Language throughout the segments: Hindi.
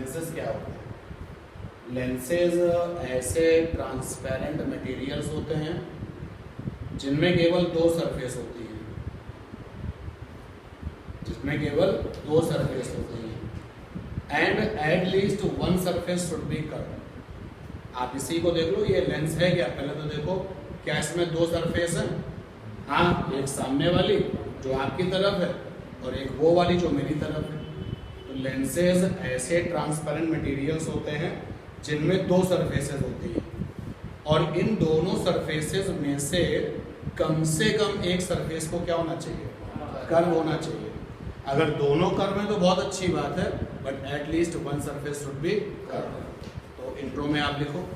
लेंसेज क्या होते हैं? लेंसेज ऐसे ट्रांसपेरेंट मटेरियल्स होते हैं जिनमें केवल दो सरफेस होती हैं, जिसमें केवल दो सरफेस होती हैं and at least one surface should be curve. आप इसी को देख लो, ये लेंस है क्या? पहले तो देखो क्या इसमें दो सरफेस है? हाँ, एक सामने वाली जो आपकी तरफ है और एक वो वाली जो मेरी तरफ है। तो लेंसेज ऐसे ट्रांसपेरेंट मटेरियल्स होते हैं जिनमें दो सरफेसेस होती हैं और इन दोनों सरफेसेस में से कम एक सरफेस को क्या होना चाहिए? कर्व होना चाहिए। अगर दोनों कर्व हैं तो बहुत अच्छी बात है, but at least one surface should be curve. तो इंट्रो में आप लिखो,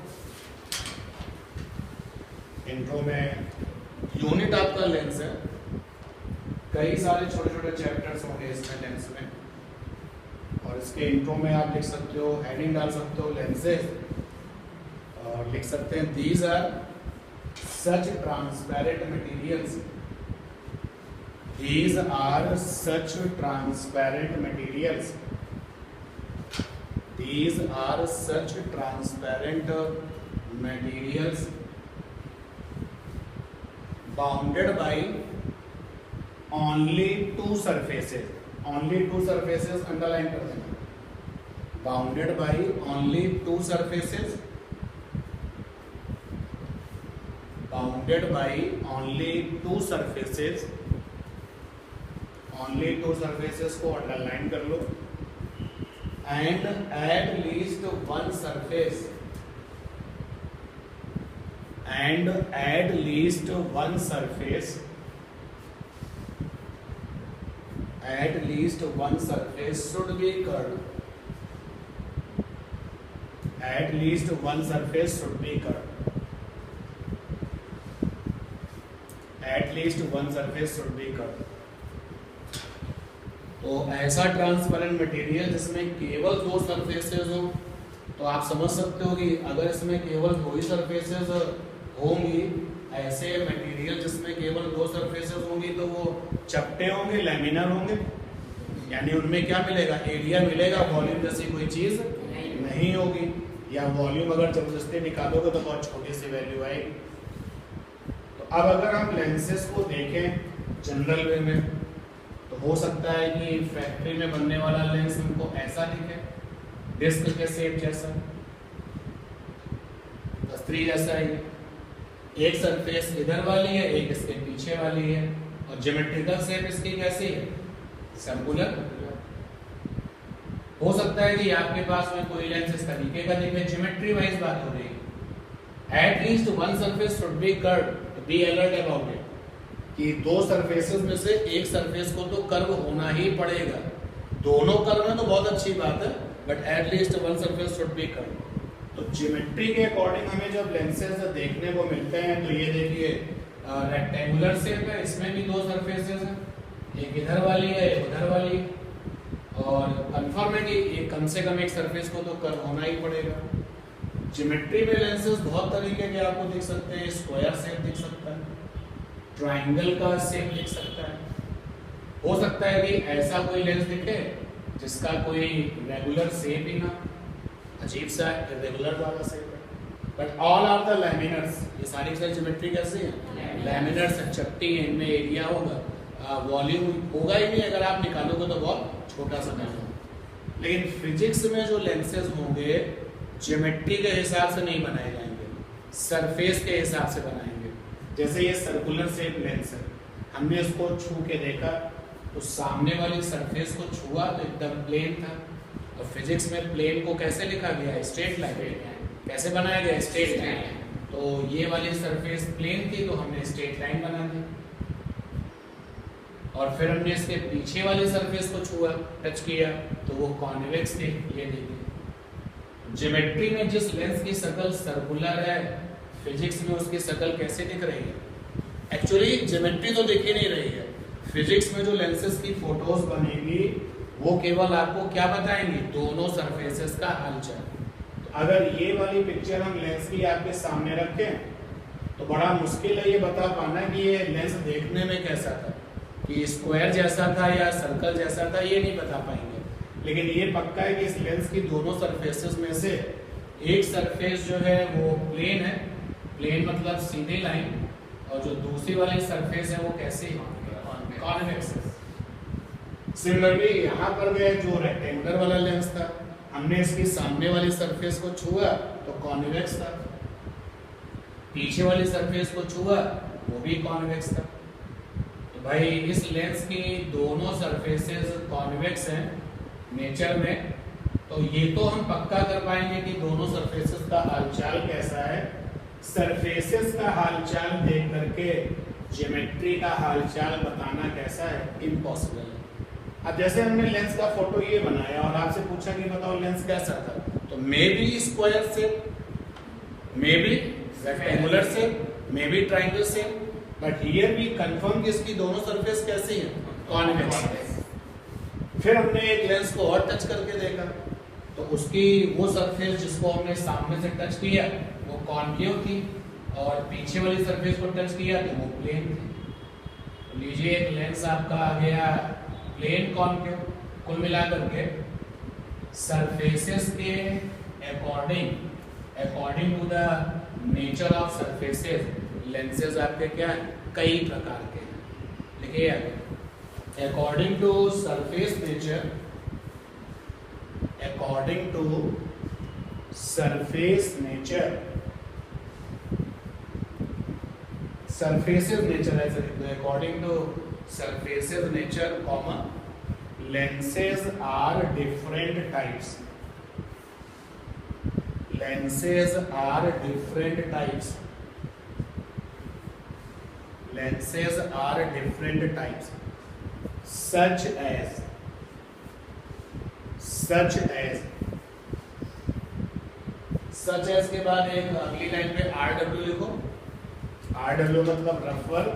इंट्रो में यूनिट आपका लेंस है, कई सारे छोटे छोटे चैप्टर्स होंगे इसमें लेंस में, और इसके इंट्रो में आप लिख सकते हो, हेडिंग डाल सकते हो लेंसेज, और लिख सकते हैं these are such transparent materials, these are such transparent materials, these are such transparent materials bounded by only two surfaces, only two surfaces underline कर देना, bounded by only two surfaces, bounded by only two surfaces, only two surfaces को अंडरलाइन कर लो, and at least one surface, and at least one surface, at least one surface should be curved, at least one surface should be curved, at least one surface should be curved। तो ऐसा ट्रांसपेरेंट मटेरियल जिसमें केवल दो सरफेसेस हो, तो आप समझ सकते हो कि अगर इसमें केवल दो ही सरफेसेस होंगी, ऐसे मटेरियल जिसमें केवल दो सरफेसेस होंगी तो वो चपटे होंगे, लैमिनर होंगे, यानी उनमें क्या मिलेगा? एरिया मिलेगा, वॉल्यूम जैसी कोई चीज नहीं होगी, या वॉल्यूम अगर जबरदस्ती निकालोगे तो बहुत छोटी सी वैल्यू आएगी। तो अब अगर हम लेंसेज को देखें जनरल वे में, तो हो सकता है कि फैक्ट्री में बनने वाला लेंस हमको ऐसा दिखे, डिस्क के शेप जैसा, दस्तरी जैसा ही, एक सरफेस इधर वाली है, एक इसके पीछे वाली है, और ज्योमेट्रिकल शेप इसकी कैसी है? सर्कुलर। हो सकता है कि आपके पास में कोई लेंस इस तरीके का दिखे, ज्योमेट्री वाइज बात हो रही है। At least one surface should be curved, B alert about it, कि दो सरफेसेस में से एक सरफेस को तो कर्व होना ही पड़ेगा। दोनों कर्व है तो बहुत अच्छी बात है, but at least one surface should be curve. तो ज्योमेट्री के अकॉर्डिंग हमें जब लेंसेज देखने को मिलते हैं, तो ये देखिए रेक्टेंगुलर शेप है, इसमें भी दो सरफेसेस हैं, एक इधर वाली है, एक उधर वाली, और कंफर्म है कि कम से कम एक सरफेस को तो कर्व होना ही पड़ेगा। ज्योमेट्री में लेंसेज बहुत तरीके के आपको दिख सकते हैं, स्क्वायर शेप दिख सकता है, ट्राइंगल का शेप लिख सकता है, हो सकता है कि ऐसा कोई लेंस दिखे जिसका कोई रेगुलर शेप ही ना, अजीब सा इरेगुलर वाला शेप है, बट ऑल आर द लैमिनर्स। ये सारी ज्योमेट्री कैसी है? लैमिनर्स है, चपटी है, इनमें एरिया होगा, वॉल्यूम होगा ही नहीं, अगर आप निकालोगे तो बहुत छोटा सा होगा। लेकिन फिजिक्स में जो लेंसेज होंगे ज्योमेट्री के हिसाब से नहीं बनाए जाएंगे, सरफेस के हिसाब से बनाएंगे। जैसे ये सर्कुलर शेप लेंस है, हमने इसको छू के देखा तो सामने वाली सरफेस को छुआ तो एकदम प्लेन था, और फिजिक्स में प्लेन को कैसे लिखा गया? Straight line. कैसे बनाया गया? Straight line. तो ये वाली सरफेस प्लेन थी तो हमने स्ट्रेट लाइन बना दी, और फिर हमने इसके पीछे वाली सरफेस को छुआ, टच किया तो वो कॉन्वेक्स थी। ये देखिए ज्योमेट्री में जिस लेंस की शक्ल सर्कुलर है, फिजिक्स में उसकी शक्ल कैसे दिख रही है? एक्चुअली ज्योमेट्री तो दिख ही नहीं रही है, फिजिक्स में जो लेंसेज की फोटोज बनेगी वो केवल आपको क्या बताएंगी? दोनों सरफेसेस का हालचाल। तो अगर ये वाली पिक्चर हम लेंस की आपके सामने रखें तो बड़ा मुश्किल है ये बता पाना कि ये लेंस देखने में कैसा था, कि स्क्वायर जैसा था या सर्कल जैसा था, ये नहीं बता पाएंगे। लेकिन ये पक्का है कि इस लेंस की दोनों सरफेसेस में से एक सरफेस जो है वो प्लेन है, प्लेन मतलब सीधी लाइन, और जो दूसरी वाली सरफेस है वो कैसी कॉन्वेक्स है। सिमिलरली यहाँ पर गए जो रेक्टेंगुलर वाला लेंस था, हमने इसकी सामने वाली सरफेस को छुआ तो कॉन्वेक्स था, पीछे वाली सरफेस को छुआ वो भी कॉन्वेक्स था। तो भाई इस लेंस की दोनों सरफेसेस कॉन्वेक्स हैं नेचर में, तो ये तो हम पक्का कर पाएंगे कि दोनों सरफेसेस का हालचाल कैसा है। सरफेसेस का हालचाल देख करके ज्योमेट्री का हालचाल बताना कैसा है, इम्पॉसिबल है। अब जैसे हमने लेंस का फोटो ये बनाया और आपसे पूछा कि बताओ लेंस कैसा था, तो maybe square shape, maybe rectangular shape, maybe triangle shape, but here we confirm कि इसकी दोनों सरफेस कैसी हैं, कॉन्वेक्स। फिर हमने एक लेंस को और टच करके देखा तो उसकी वो सरफेस जिसको हमने सामने से टच किया वो कॉन्केव थी, और पीछे वाली सरफेस को टच किया तो वो प्लेन थी। तो लीजिए एक लेंस आपका आ गया प्लेन कॉन्केव। कुल मिलाकर के सरफेसेस के according to the nature of surfaces lenses आपके क्या है, कई प्रकार के हैं। देखिए according to surface nature, according to surface nature, surfaces nature as according to surfaces nature comma lenses are different types, lenses are different types, lenses are different types such as के बाद एक अगली लाइन पे RW लिखो। RW मतलब रफर,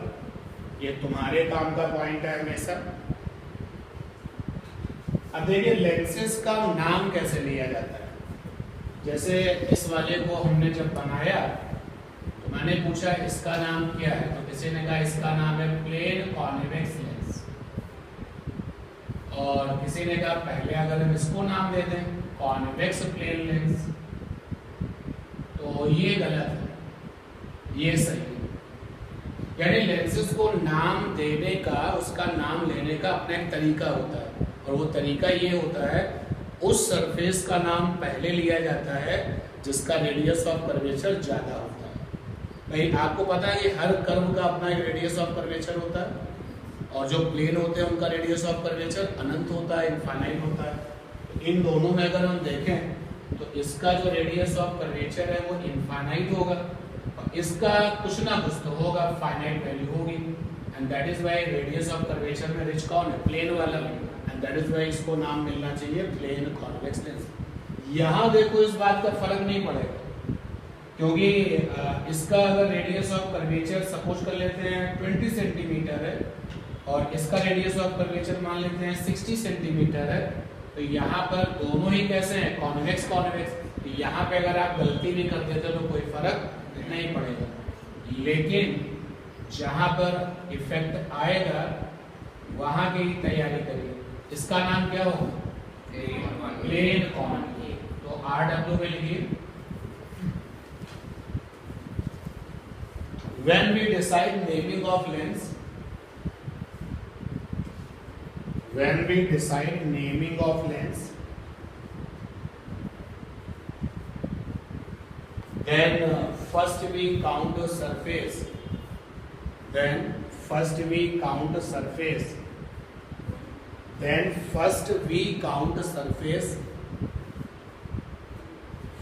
ये तुम्हारे काम का पॉइंट है हमेशा। अब देखिए लेंसेज का नाम कैसे लिया जाता है। जैसे इस वाले को हमने जब बनाया तो मैंने पूछा इसका नाम क्या है, तो किसी ने कहा इसका नाम है प्लेन कॉन्वेक्स लेंस, और किसी ने कहा पहले अगर हम इसको नाम दे दें कॉन्वेक्स प्लेन लेंस, तो ये गलत है, ये सही है। यानी लेंसेज को नाम देने का, उसका नाम लेने का अपना एक तरीका होता है, और वो तरीका ये होता है उस सरफेस का नाम पहले लिया जाता है जिसका रेडियस ऑफ कर्वेचर ज्यादा होता है। भाई आपको पता है कि हर कर्व का अपना एक रेडियस ऑफ कर्वेचर होता है, और जो प्लेन होते हैं उनका रेडियस ऑफ कर्वेचर अनंत होता है, इनफाइनाइट होता है। तो इन दोनों में अगर हम देखें तो इसका जो रेडियस ऑफ कर्वेचर है वो इनफाइनाइट होगा, इसका कुछ ना कुछ तो होगा, फाइनाइट वैल्यू होगी, and that is why radius of curvature में रिच कौन है, प्लेन वाला, एंड दैट इज व्हाई इसको नाम मिलना चाहिए प्लेन कॉन्वेक्स लेंस। यहाँ देखो इस बात का फर्क नहीं पड़ेगा, क्योंकि इसका अगर रेडियस ऑफ कर्वेचर सपोज कर लेते हैं 20 सेंटीमीटर है और इसका रेडियस ऑफ कर्वेचर मान लेते हैं 60 सेंटीमीटर है, तो यहाँ पर दोनों ही कैसे हैं, कॉन्वेक्स कॉन्वेक्स। यहाँ पे अगर आप गलती भी कर देते तो कोई फर्क नहीं पड़ेगा, लेकिन जहां पर इफेक्ट आएगा वहां की तैयारी करिए। इसका नाम क्या होगा, प्लेन कॉन्वेक्स, तो RW में लिखिए। When we decide naming of lens, when we decide naming of lens, then first we count the surface, then first we count the surface, then first we count the surface,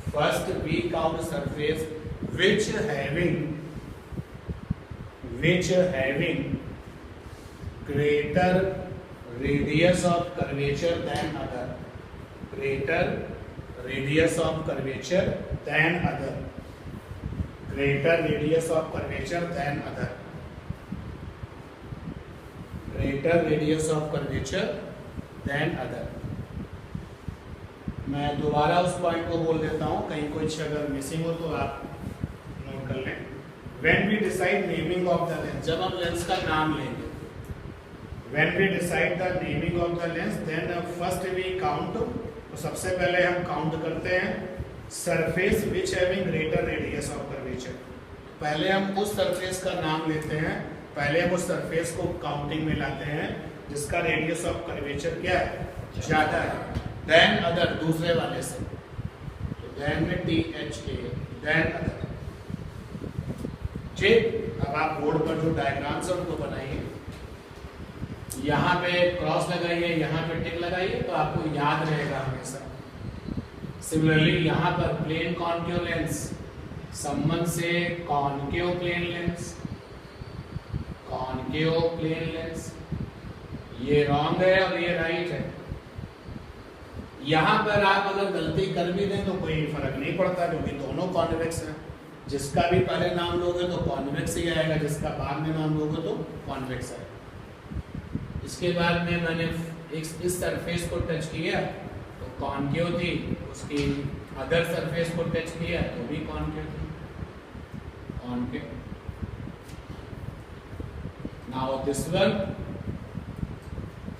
first we count the surface which having greater radius of curvature than other, greater radius of curvature than other, greater radius of curvature than other, greater radius of curvature than other। मैं दोबारा उस पॉइंट को बोल देता हूँ, कहीं कुछ अगर मिसिंग हो तो आप नोट कर लें। When we decide naming of the lens, जब हम लेंस का नाम लेंगे, When we decide the naming of the lens, then first we count. तो सबसे पहले हम काउंट करते हैं surface which having greater radius of curvature. पहले हम उस सरफेस का नाम लेते हैं, पहले हम उस सरफेस को काउंटिंग में लाते हैं जिसका रेडियस ऑफ कर्वेचर क्या है, ज्यादा है, देन अदर, दूसरे वाले से, देन THA, देन अदर। ठीक, अब आप बोर्ड पर जो डायग्राम्स है उनको बनाइए, यहाँ पे क्रॉस लगाइए, यहाँ पे टिक लगाइए, तो आपको याद रहेगा हमेशा। सिमिलरली यहाँ पर प्लेन कॉन्केव लेंस संबंध से concave plane lens, concave plane lens, ये रॉन्ग है और ये राइट है। यहाँ पर आप अगर गलती कर भी दें तो कोई फर्क नहीं पड़ता क्योंकि दोनों कॉन्वेक्स हैं। जिसका भी पहले नाम लोगे तो कॉन्वेक्स ही आएगा, जिसका बाद में नाम लोगे तो कॉन्वेक्स आएगा। इसके बाद में मैंने इस सरफेस को टच किया तो कॉन्केव थी, उसकी अदर सरफेस को टच किया तो भी कॉन्केव थी, कॉन्केव। नाउ दिस वन,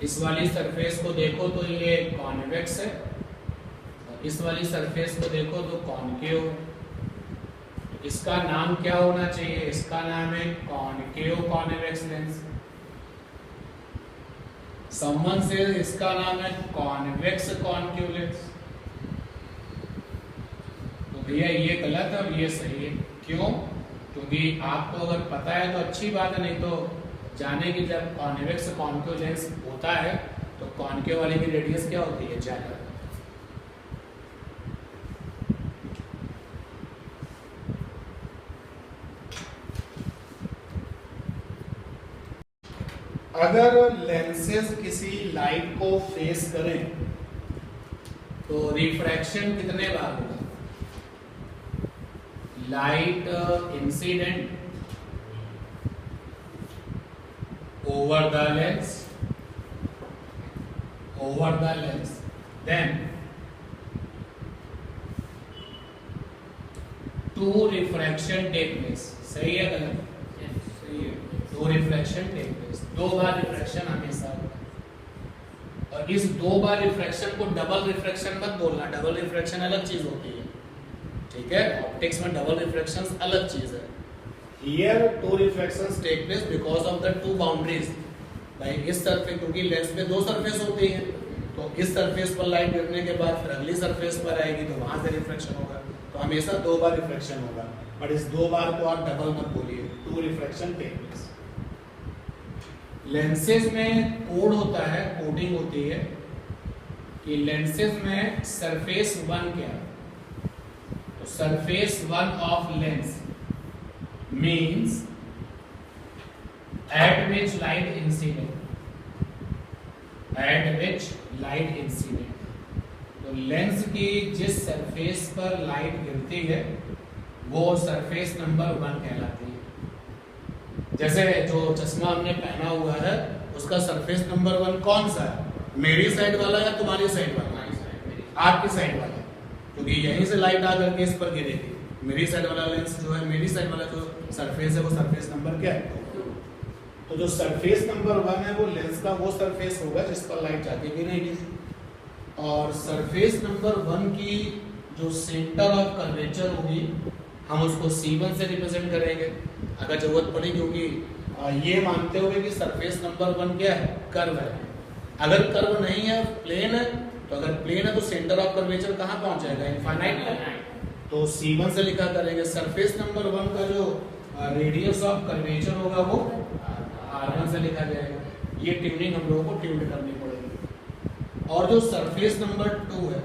इस वाली सरफेस को देखो तो ये कॉन्वेक्स है, और इस वाली सरफेस को देखो तो कॉन्केव। इसका नाम क्या होना चाहिए, इसका नाम है कॉन्केव कॉन्वेक्स लेंस। संबंध से इसका नाम है कॉन्वेक्स कॉन्केव लेंस। तो भैया ये गलत है और ये सही है। क्यों? क्योंकि आपको अगर पता है तो अच्छी बात है, नहीं तो जाने कि जब कॉन्वेक्स कॉन्केव लेंस होता है तो कॉन्केव वाले की रेडियस क्या होती है, ज्यादा। अगर लेंसेज किसी लाइट को फेस करें तो रिफ्रैक्शन कितने बार होगा? Light incident over the lens, then two refraction take place। सही है गलत? सही है। दो रिफ्रैक्शन टेक प्लेस, दो बार रिफ्रैक्शन हमेशा होता है। और इस दो बार रिफ्रैक्शन को डबल रिफ्रैक्शन मत बोलना, डबल रिफ्रैक्शन अलग चीज होती है, ठीक है? ऑप्टिक्स में डबल रिफ्रैक्शन अलग चीज है। Here two refractions take place because of the two boundaries। भाई इस सरफेस, क्योंकि लेंस में दो सरफेस होती है, तो इस सरफेस पर लाइट गिरने के बाद फिर अगली सरफेस पर आएगी तो वहां से रिफ्रैक्शन होगा, तो हमेशा दो बार रिफ्रैक्शन होगा। बट इस दो बार को आप डबल मत बोलिए, two refraction take place. Lenses में कोड होता है, कोडिंग होती है कि लेंसेज में सरफेस वन क्या है, तो surface one of lens means at which light incident, तो लेंस की जिस सरफेस पर लाइट गिरती है वो सरफेस नंबर वन कहलाती है। जैसे जो चश्मा हमने पहना हुआ है उसका सरफेस नंबर वन कौन सा है, मेरी साइड वाला या तुम्हारी साइड वाला? आपकी साइड वाला, क्योंकि यहीं से लाइट आकर के इस पर गिरेगी। मेरी साइड वाला लेंस जो है, मेरी साइड वाला जो सरफेस है वो सरफेस नंबर क्या है? तो जो सरफेस नंबर वन है वो लेंस का वो सरफेस होगा जिस पर लाइट जाके गिरेगी। और सरफेस नंबर वन की जो सेंटर ऑफ कर्वेचर होगी हम उसको C1 से रिप्रेजेंट करेंगे अगर जरूरत पड़ी, क्योंकि ये मानते हुए कि सरफेस नंबर वन क्या है, कर्व है। अगर कर्व नहीं है, प्लेन है, तो अगर प्लेन है तो सेंटर ऑफ कर्वेचर कहाँ पहुंच जाएगा, इनफाइनाइट पर, तो C1 से लिखा करेंगे। सरफेस नंबर वन का जो रेडियस ऑफ कर्वेचर होगा वो R1 से लिखा जाएगा। ये ट्यूनिंग हम लोगों को ट्यून करनी पड़ेगी। और जो सरफेस नंबर टू है,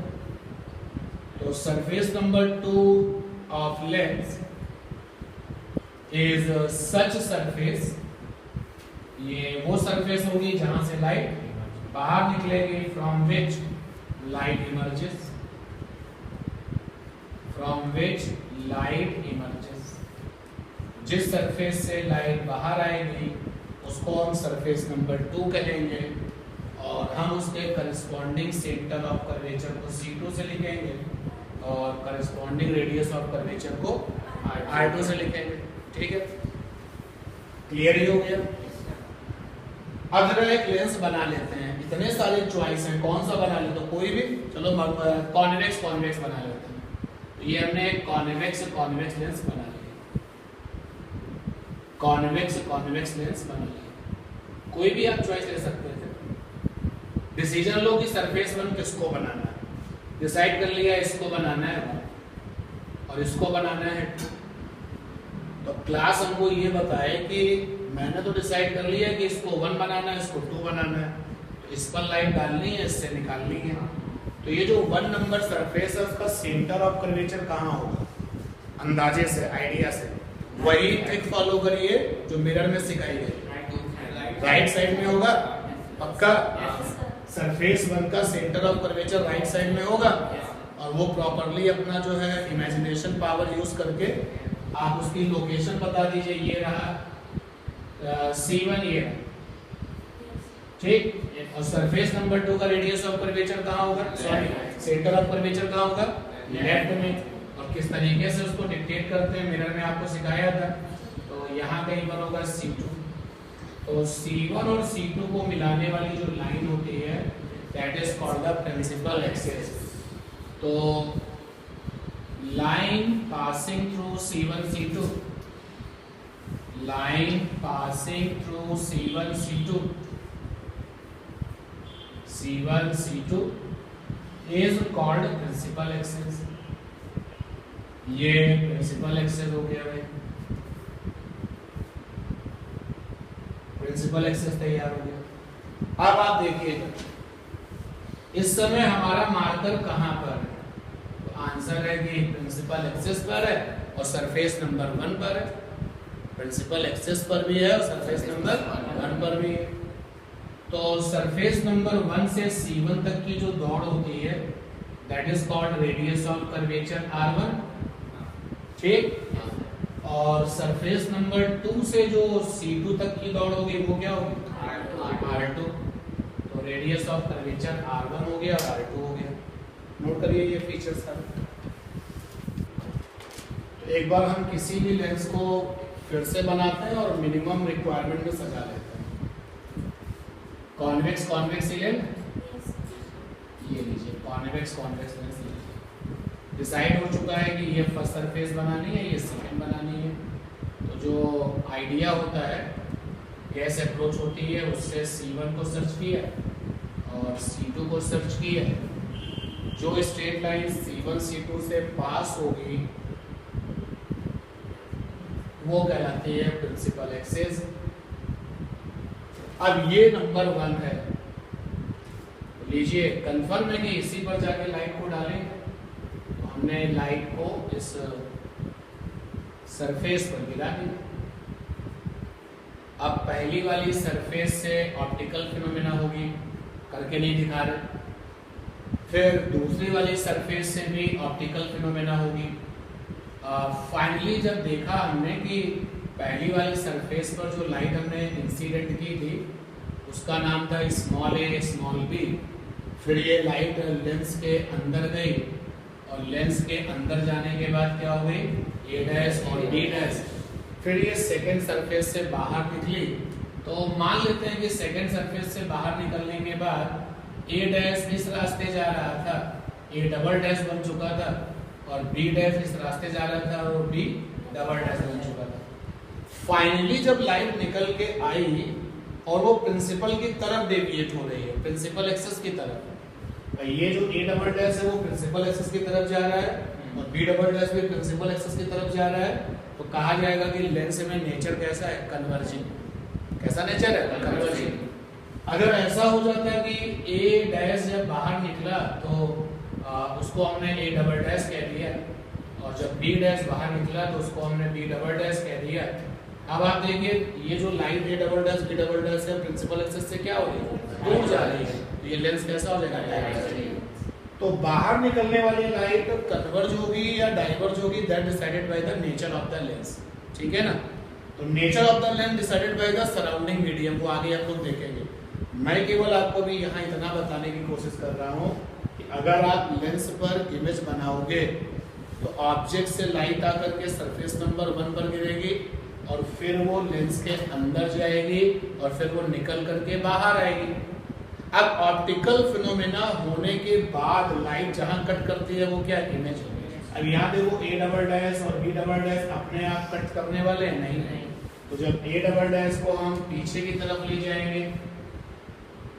तो surface number two of lens is such surface, ये वो सरफेस होगी जहां से लाइट बाहर निकलेगी, from which light emerges, from which light emerges. जिस सरफेस से लाइट बाहर आएगी उसको हम सरफेस नंबर टू कहेंगे, और हम उसके करस्पॉन्डिंग सेंटर ऑफ कर्वेचर को C2 से लिखेंगे और करस्पॉन्डिंग रेडियस ऑफ कर्वेचर को R2 से लिखेंगे। ठीक है, क्लियर ही हो गया? अब जरा एक लेंस बना लेते हैं, इतने सारे चॉइस हैं, कौन सा बना लेते हो, कोई भी, चलो कॉन्वेक्स कॉन्वेक्स बना लेते हैं। तो ये हमने कॉन्वेक्स कॉन्वेक्स लेंस बना लिया, कॉन्वेक्स कॉन्वेक्स लेंस बना लिया, कोई भी आप चॉइस ले सकते थे। डिसीजन लो कि सरफेस वन किसको बनाना है, डिसाइड कर लिया इसको बनाना है और इसको बनाना है। तो क्लास हमको ये बताए कि मैंने तो डिसाइड कर लिया कि इसको 1 बनाना है, इसको 2 बनाना है, तो इस पर लाइट डालनी है, इससे निकालनी है। तो ये जो 1 नंबर सरफेस है उसका सेंटर ऑफ कर्वेचर कहाँ होगा, अंदाजे से, आइडिया से वही ट्रिक फॉलो करिए जो मिरर में सिखाई गई, राइट साइड में होगा पक्का। सरफेस 1 का centre of curvature right side में होगा और वो प्रॉपरली अपना जो है इमेजिनेशन पावर यूज करके आप उसकी लोकेशन बता दीजिए, ये रहा C1 ये, ठीक। और सरफेस नंबर 2 का रेडियस ऑफ कर्वेचर कहाँ होगा, सॉरी सेंटर ऑफ कर्वेचर कहाँ होगा, लेफ्ट में। और किस तरीके से उसको डिक्टेट करते हैं मिरर में आपको सिखाया था। तो यहाँ कहीं पर होगा C2, तो C1 और C2 को मिलाने वाली जो लाइन होती है that is called the principal axis. तो line passing through C1 C2, line passing through C1 C2, C1 C2 is called principal axis। ये प्रिंसिपल एक्सिस हो गया भाई, प्रिंसिपल एक्सिस तैयार हो गया। अब आप देखिएगा इस समय हमारा मार्कर कहां पर है, आंसर है कि प्रिंसिपल एक्सिस पर है और सरफेस नंबर 1 पर है, प्रिंसिपल एक्सिस पर भी है और सरफेस नंबर 1 पर भी है। तो सरफेस नंबर 1 से C1 तक की जो दौड़ होती है that is called radius of curvature R1, ठीक। और सरफेस नंबर 2 से जो C2 तक की दौड़ होगी वो क्या होगी, R2। तो रेडियस ऑफ कर्वेचर R1 हो गया और R2 हो गया। नोट करिए ये फीचर्स सब। तो एक बार हम किसी भी लेंस को फिर से बनाते हैं और मिनिमम रिक्वायरमेंट में सजा लेते हैं। कॉन्वेक्स कॉन्वेक्स ही लें, ये लीजिए कॉन्वेक्स कॉन्वेक्स लेंस लीजिए। डिसाइड हो चुका है कि ये फर्स्ट सरफेस बनानी है, ये सेकंड बनानी है। तो जो आइडिया होता है गैस अप्रोच होती है उससे C1 को सर्च किया और C2 को सर्च किया, जो स्ट्रेट लाइन C1 C2 से पास होगी वो कहलाती है प्रिंसिपल एक्सिस। अब ये नंबर 1 है, लीजिए कंफर्म है कि इसी पर जाके लाइट को डालेंगे। तो हमने लाइट को इस सरफेस पर गिरा दिया। अब पहली वाली सरफेस से ऑप्टिकल फिनोमेना होगी, करके नहीं दिखा रहे। फिर दूसरी वाली सरफेस से भी ऑप्टिकल फिनोमेना होगी। फाइनली जब देखा हमने कि पहली वाली सरफेस पर जो लाइट हमने इंसिडेंट की थी उसका नाम था स्मॉल a स्मॉल b, फिर ये लाइट लेंस के अंदर गई और लेंस के अंदर जाने के बाद क्या हो गई a डैश और b डैश, फिर ये सेकेंड सरफेस से बाहर निकली। तो मान लेते हैं कि सेकेंड सरफेस से बाहर निकलने के बाद A डैश इस रास्ते जा रहा था, A डबल डैश बन चुका था, और B डैश इस रास्ते जा रहा था और B डबल डैश बन चुका था। फाइनली जब लाइट निकल के आई और वो प्रिंसिपल की तरफ डेविएट हो रही है, प्रिंसिपल एक्सिस की तरफ, ये जो A डबल डैश है वो प्रिंसिपल एक्सिस की तरफ जा रहा है और B डबल डैश भी प्रिंसिपल एक्सिस की तरफ जा रहा है। तो कहा जाएगा कि लेंस में नेचर कैसा है, कन्वर्जिंग। कैसा नेचर है, कन्वर्जिंग। अगर ऐसा हो जाता है कि A डैश जब बाहर निकला तो उसको हमने A डबल डैश कह दिया और जब B डैश बाहर निकला तो उसको हमने B डबल डैश कह दिया। अब आप देखिए ये जो line A double dash B double dash है प्रिंसिपल एक्सिस से क्या हो रही है, दूर जा रही है। तो ये लेंस कैसा हो जाएगा, तो बाहर निकलने वाली लाइट कन्वर्ज होगी या डाइवर्ज होगी that decided by the nature of the lens, ठीक है ना। तो nature of the lens decided by the surrounding medium, को आगे आप लोग देखेंगे। मैं केवल आपको भी यहाँ इतना बताने की कोशिश कर रहा हूँ कि अगर आप लेंस पर इमेज बनाओगे तो ऑब्जेक्ट से लाइट आकर के सरफेस नंबर 1 पर गिरेगी और फिर वो लेंस के अंदर जाएगी और फिर वो निकल करके बाहर आएगी। अब ऑप्टिकल फिनोमेना होने के बाद लाइट जहां कट करती है वो क्या इमेज होगी। अब यहाँ देखो A डबल डैश और B डबल डैश अपने आप कट करने वाले हैं नहीं। तो जब A डबल डैश को हम पीछे की तरफ ले जाएंगे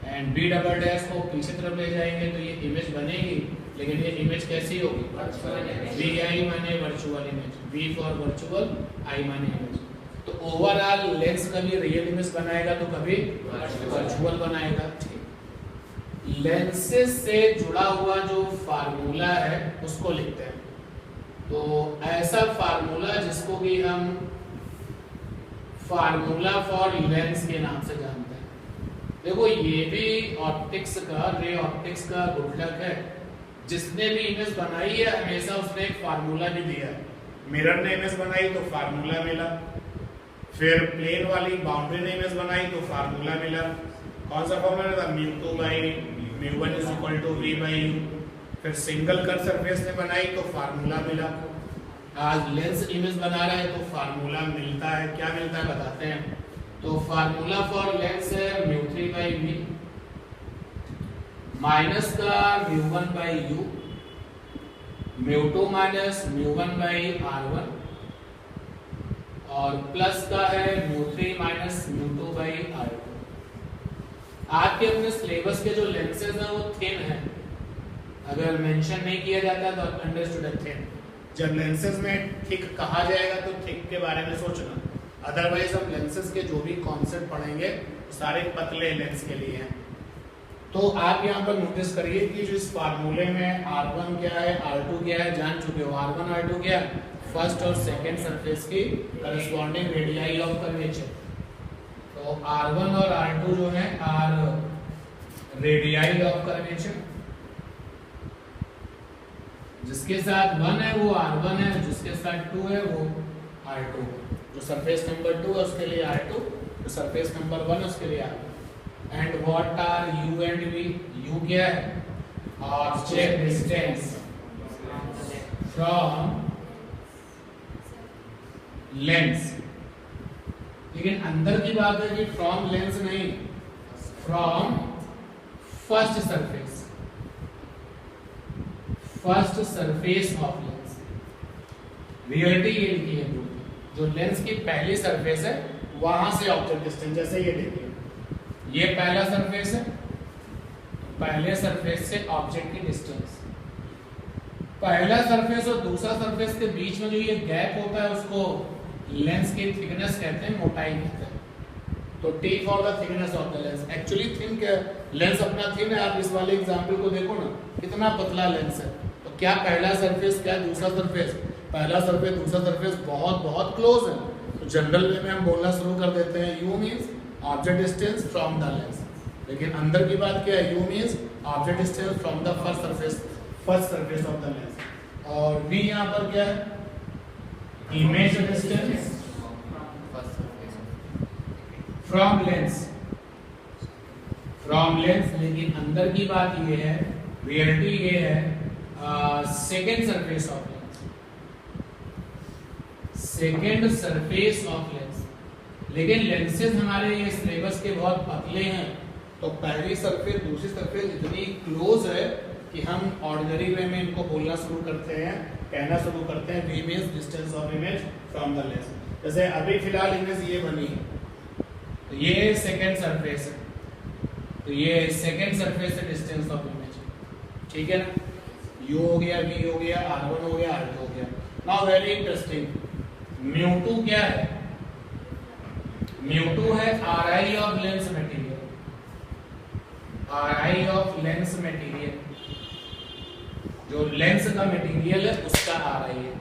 एंड B डबल डैश को पीछे तरफ ले जाएंगे तो ये इमेज बनेगी, लेकिन ये इमेज कैसी होगी, VI माने virtual image, V for virtual, I माने इमेज। तो ओवरऑल लेंस कभी रियल इमेज बनाएगा तो कभी वर्चुअल बनाएगा। लेंसेज से जुड़ा हुआ जो फार्मूला है उसको लिखते हैं। तो ऐसा फार्मूला जिसको कि हम फार्मूला फॉर लेंस के नाम से जानते हैं। देखो ये भी ऑप्टिक्स का, रे ऑप्टिक्स का गुडलक है। जिसने भी इमेज बनाई है हमेशा उसने एक फार्मूला भी दिया। मिरर ने इमेज बनाई तो फार्मूला मिला, फिर प्लेन वाली बाउंड्री ने इमेज बनाई तो फार्मूला मिला। कौन सा फार्मूला था, μ2 by μ1 is equal to v by u। फिर सिंगल कर्व सरफेस ने बनाई तो फार्मूला मिला। आज लेंस इमेज बना रहा है तो फार्मूला मिलता है। क्या मिलता है बताते हैं। तो फार्मूला फॉर लेंस है μ3 बाई v माइनस का μ1 by u, μ2 minus μ1 by r1 और प्लस का है μ3 माइनस μ2 बाई r2। आपके अपने सिलेबस के जो लेंसेज हैं वो थिन है, अगर मेंशन नहीं किया जाता तो अंडरस्टूड थिन। जब लेंसेज में थिक कहा जाएगा तो थिक के बारे में सोचना, अदरवाइज हम लेंसेज के जो भी कॉन्सेप्ट पढ़ेंगे सारे पतले लेंस के लिए हैं। तो आप यहाँ पर नोटिस करिए कि जो इस फार्मूले में R1 क्या है, R2 क्या है जान चुके हो। R1 R2 क्या है, फर्स्ट और सेकंड सरफेस की करस्पॉन्डिंग रेडियाई ऑफ कर्वेचर। तो R1 और R2 जो है आर रेडियाई ऑफ कर्वेचर। जिसके साथ 1 है वो R1 है, जिसके साथ 2 है वो R2। जो सरफेस नंबर 2 है उसके लिए R2, जो सरफेस नंबर 1 है उसके लिए R2। And what are U and V? U क्या है, ऑब्जेक्ट डिस्टेंस फ्रॉम लेंस। लेकिन अंदर की बात है कि फ्रॉम लेंस नहीं, from first surface, first surface of lens. Reality ये लिखी है जो लेंस की पहली सरफेस है वहां से ऑब्जेक्ट डिस्टेंस। जैसे ये देखिए ये पहला सरफेस है, पहले सरफेस से ऑब्जेक्ट की डिस्टेंस। पहला सरफेस और दूसरा सरफेस के बीच में जो ये गैप होता है उसको लेंस की थिकनेस कहते हैं, मोटाई कहते हैं। तो T for the thickness of the lens. Actually thin क्या, लेंस अपना थिन है। आप इस वाले एग्जांपल को देखो ना, कितना पतला लेंस है। तो क्या पहला सरफेस क्या दूसरा सरफेस, पहला सरफेस दूसरा सरफेस बहुत बहुत क्लोज है। तो जनरल वे में हम बोलना शुरू कर देते हैं U means object distance from the lens. लेकिन अंदर की बात क्या है, U means object distance from the first surface of the lens. और V यहाँ पर क्या है, image distance from lens, from lens. लेकिन अंदर की बात ये है, रियलिटी ये है second surface of lens, second surface of lens. लेकिन लेंसेज हमारे ये सिलेबस के बहुत पतले हैं, तो पहली सरफेस दूसरी सरफेस इतनी क्लोज है कि हम ऑर्डिनरी वे में इनको बोलना शुरू करते हैं, कहना शुरू करते हैं V means distance of image from the lens. जैसे अभी फिलहाल इमेज ये बनी है, तो ये सेकेंड सरफेस है, तो ये सेकेंड सरफेस से डिस्टेंस ऑफ इमेज, ठीक है ना। U हो गया, V हो गया, R1 हो गया, R2 हो गया। नाउ वेरी इंटरेस्टिंग, μ2 क्या है, μ2 है Ri of lens material, Ri of lens material. जो लेंस का मटेरियल है उसका Ri है।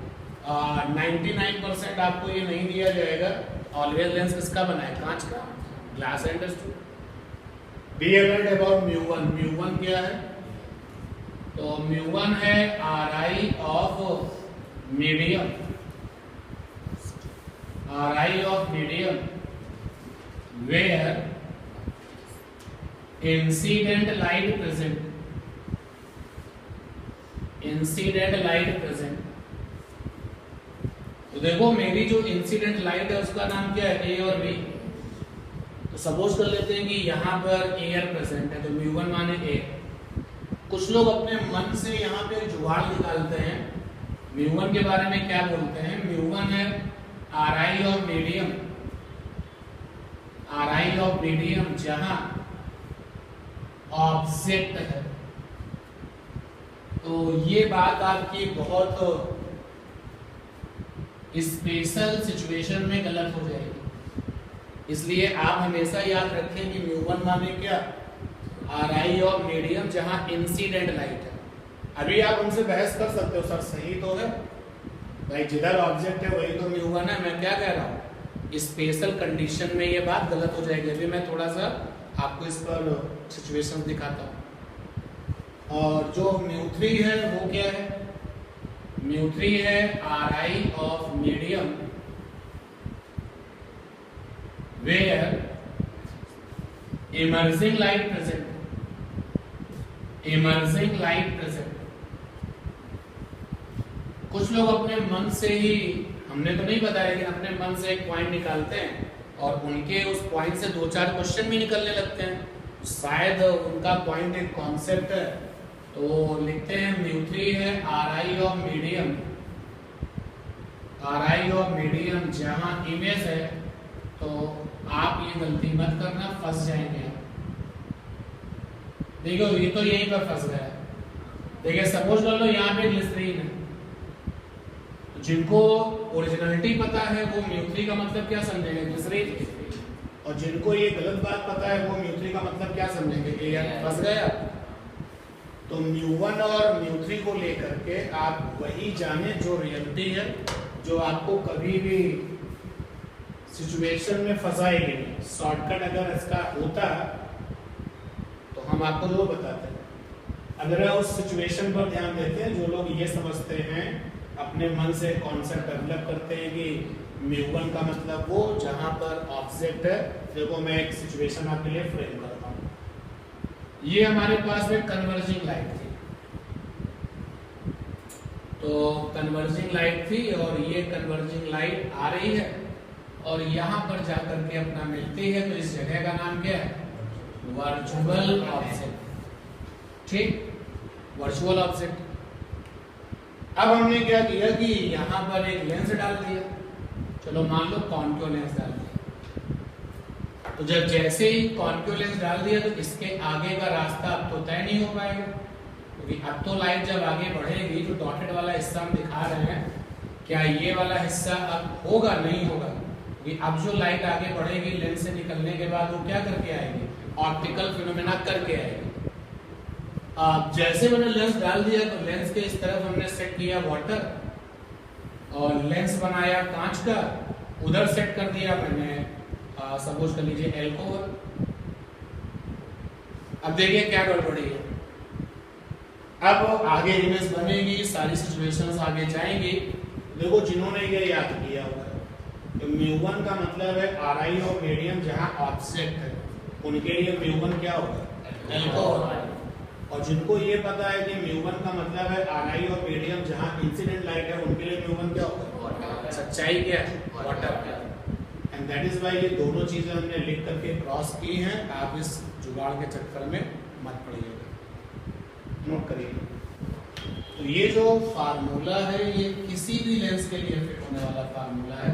99% आपको ये नहीं दिया जाएगा। ऑलवेज लेंस किसका बना है, कांच का, glass understood. Be alert about μ1। μ1 क्या है, तो μ1 है Ri of medium, Ri of medium where incident light present, incident light present तो देखो मेरी जो इंसिडेंट लाइट है उसका नाम क्या है, ए और बी। तो सपोज कर लेते हैं कि यहाँ पर एयर प्रेजेंट है, तो म्यू1 माने ए। कुछ लोग अपने मन से यहाँ पे जुगाड़ निकालते हैं। म्यू1 के बारे में क्या बोलते हैं, म्यू1 है R I of medium, are I of medium जहां ऑब्जेक्ट है। तो ये बात आपकी बहुत स्पेशल सिचुएशन में गलत हो जाएगी, इसलिए आप हमेशा याद रखें कि म्यू1 माने क्या, आर आई ऑफ मीडियम जहां इंसिडेंट लाइट है। अभी आप उनसे बहस कर सकते हो, सर सही तो है भाई, जिधर ऑब्जेक्ट है वही तो म्यू1 है। मैं क्या कह रहा हूँ, स्पेशल कंडीशन में ये बात गलत हो जाएगी। अभी मैं थोड़ा सा आपको इस पर सिचुएशन दिखाता हूँ। और जो म्यू3 है वो क्या है, म्यू3 है R I of medium where emerging light present, emerging light present. कुछ लोग अपने मन से ही, हमने तो नहीं बताया, लेकिन अपने मन से एक पॉइंट निकालते हैं और उनके उस पॉइंट से 2-4 क्वेश्चन भी निकलने लगते हैं। शायद उनका पॉइंट एक कॉन्सेप्ट है, तो लिखते हैं म्यू3 है R I of medium, are I of medium जहां इमेज है। तो आप ये गलती मत करना, फंस जाएंगे आप। देखो ये तो यहीं पर फंस गया। देखिए सपोज कर लो यहाँ पे ग्लिसरीन है, जिनको ओरिजिनलिटी पता है वो म्यू3 का मतलब क्या समझेंगे, ग्लिसरीन। और जिनको ये गलत बात पता है वो म्यू3 का मतलब क्या समझेंगे, एयर। फंस गया। तो म्यू1 और म्यू3 को लेकर के आप वही जाने जो रियलिटी है, जो आपको कभी भी सिचुएशन में फंसाएगी नहीं। शॉर्टकट अगर इसका होता तो हम आपको वो बताते हैं। अगर उस सिचुएशन पर ध्यान देते हैं, जो लोग ये समझते हैं, अपने मन से कॉन्सेप्ट डेवलप करते हैं कि म्यू1 का मतलब वो जहां पर ऑब्जेक्ट है। देखो मैं एक सिचुएशन आपके लिए फ्रेम करता हूं। ये हमारे पास में कन्वर्जिंग लाइट थी, तो कन्वर्जिंग लाइट थी और ये कन्वर्जिंग लाइट आ रही है और यहाँ पर जाकर के अपना मिलती है। तो इस जगह का नाम क्या है, वर्चुअल ऑब्जेक्ट। ठीक, वर्चुअल ऑब्जेक्ट। अब हमने क्या किया कि यहाँ पर एक लेंस डाल दिया, चलो मान लो कॉन्केव लेंस डाल दिया। तो जब जैसे ही कॉन्केव लेंस डाल दिया तो इसके आगे का रास्ता अब तो तय नहीं हो पाएगा, क्योंकि अब तो लाइट जब आगे बढ़ेगी, जो डॉटेड वाला हिस्सा हम दिखा रहे हैं, क्या ये वाला हिस्सा अब होगा, नहीं होगा। क्योंकि अब जो लाइट आगे बढ़ेगी लेंस से निकलने के बाद वो क्या करके आएगी, ऑप्टिकल फिनोमेना करके आएगी। अब जैसे मैंने लेंस डाल दिया तो लेंस के इस तरफ हमने सेट किया वाटर और लेंस बनाया कांच का, उधर सेट कर दिया मैंने सपोज कर लीजिए एल्कोहल। अब देखिए क्या गड़बड़ी है, अब आगे इमेज बनेगी, सारी सिचुएशंस आगे जाएंगी। देखो जिन्होंने ये याद किया होगा, तो म्यू1 का मतलब है आर आई ऑफ मीडियम जहां ऑब्जेक्ट है, उनके लिए म्यू1 क्या होगा, एल्कोहल। और जिनको ये पता है कि म्यू1 का मतलब है आर आई ऑफ मीडियम जहां इंसिडेंट लाइट है, उनके लिए म्यू1 क्या होगा, सच्चाई क्या है, water. And that is why ये दोनों चीजें हमने लिख करके क्रॉस की हैं। आप इस जुगाड़ के चक्कर में मत पड़िएगा, नोट करिए। तो ये जो फार्मूला है ये किसी भी लेंस के लिए फिट होने वाला फार्मूला है